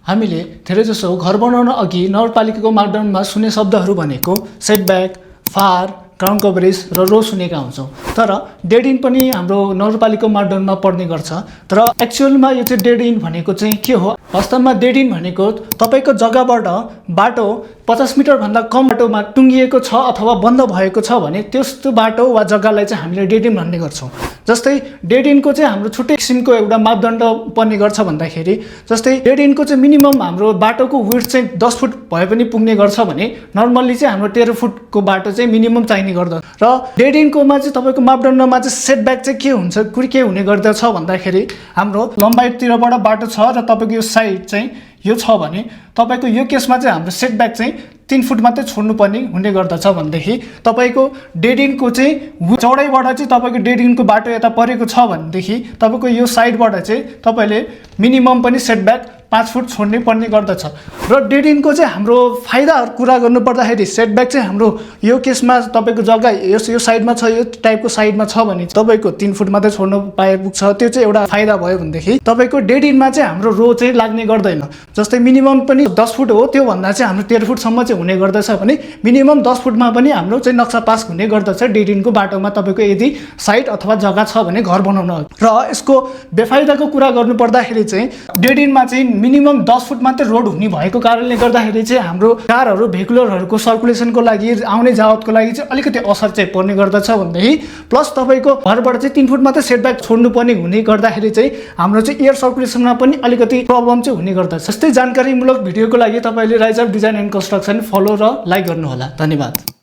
हामीले धेरैजसो घर बनाउन अघि नगरपालिकाको मापदण्डमा सुन्ने शब्दहरू भनेको सेटब्याक, फार, ग्राउन्ड कभरेज र रो सुनेका हुन्छौँ। तर डेड इन पनि हाम्रो नगरपालिकाको मापदण्डमा पर्ने गर्छ। तर एक्चुअलमा यो चाहिँ डेड इन भनेको चाहिँ के हो? वास्तवमा डेड इन भनेको तपाईको जग्गाबाट बाटो 50 मिटरभन्दा कम बाटोमा टुङ्गिएको छ अथवा बन्द भएको छ भने त्यस्तो बाटो वा जग्गालाई चाहिँ हामीले डेड इन भन्ने गर्छौँ। जस्तै डेड इनको चाहिँ हाम्रो छुट्टै किसिमको एउटा मापदण्ड पर्ने गर्छ भन्दाखेरि जस्तै डेड इनको चाहिँ मिनिमम हाम्रो बाटोको विड्थ चाहिँ 10 फुट भए पनि पुग्ने गर्छ भने नर्मल्ली चाहिँ हाम्रो 13 फुटको बाटो चाहिँ मिनिमम चाहिने गर्दछ। र डेड इनकोमा चाहिँ तपाईँको मापदण्डमा चाहिँ सेटब्याक चाहिँ के हुन्छ, के हुने गर्दछ भन्दाखेरि हाम्रो लम्बाइतिरबाट बाटो छ र तपाईँको यो साइड चाहिँ यो छ भने तपाईको यो केसमा चाहिँ हाम्रो सेटब्याक चाहिँ 3 फुट मात्रै छोड्नुपर्ने हुने गर्दछ भनेदेखि तपाईको डेड इनको चाहिँ चौडाइबाट चाहिँ तपाईको डेड इनको बाटो यता परेको छ भनेदेखि तपाईको यो साइडबाट चाहिँ तपाईले मिनिमम पनि सेटब्याक 5 फुट छोड्नै पर्ने गर्दछ। र डेड इनको चाहिँ हाम्रो फाइदाहरु कुरा गर्नु पर्दाखेरि सेटब्याक चाहिँ हाम्रो यो केसमा तपाईको जग्गा यो साइडमा छ, यो टाइपको साइडमा छ भने तपाईको 3 फुट मात्रै छोड्नु पाए पुग्छ। त्यो चाहिँ एउटा फाइदा भयो भनेदेखि तपाईको डेड इनमा चाहिँ हाम्रो रो चाहिँ लाग्ने गर्दैन। जस्तै मिनिमम पनि 10 फुट हो, त्यो भन्दा चाहिँ हाम्रो 13 फुटसम्म चाहिँ हुने गर्दछ भने मिनिमम 10 फुटमा पनि हाम्रो चाहिँ नक्सा पास हुने गर्दछ डेड इनको बाटोमा तपाईको यदि साइड अथवा जग्गा छ भने घर बनाउन। र यसको बेफाइदाको कुरा गर्नु पर्दाखेरि चाहिँ डेड इनमा चाहिँ मिनिमम 10 फुट मात्रै रोड हुने भएको कारणले गर्दाखेरि चाहिँ हाम्रो कारहरू भेहिकुलरहरूको सर्कुलेसनको लागि आउने जावतको लागि चाहिँ अलिकति असर चाहिँ पर्ने गर्दछ भन्दै प्लस तपाईको घरबाट चाहिँ 3 फुट मात्रै सेटब्याक छोड्नु पर्ने हुने गर्दाखेरि चाहिँ हाम्रो चाहिँ एयर सर्कुलेसनमा पनि अलिकति प्रब्लम चाहिँ हुने गर्दछ। यस्तै जानकारीमूलक भिडियोको लागि तपाईले rise of design and construction follow र लाइक गर्नु होला। धन्यवाद।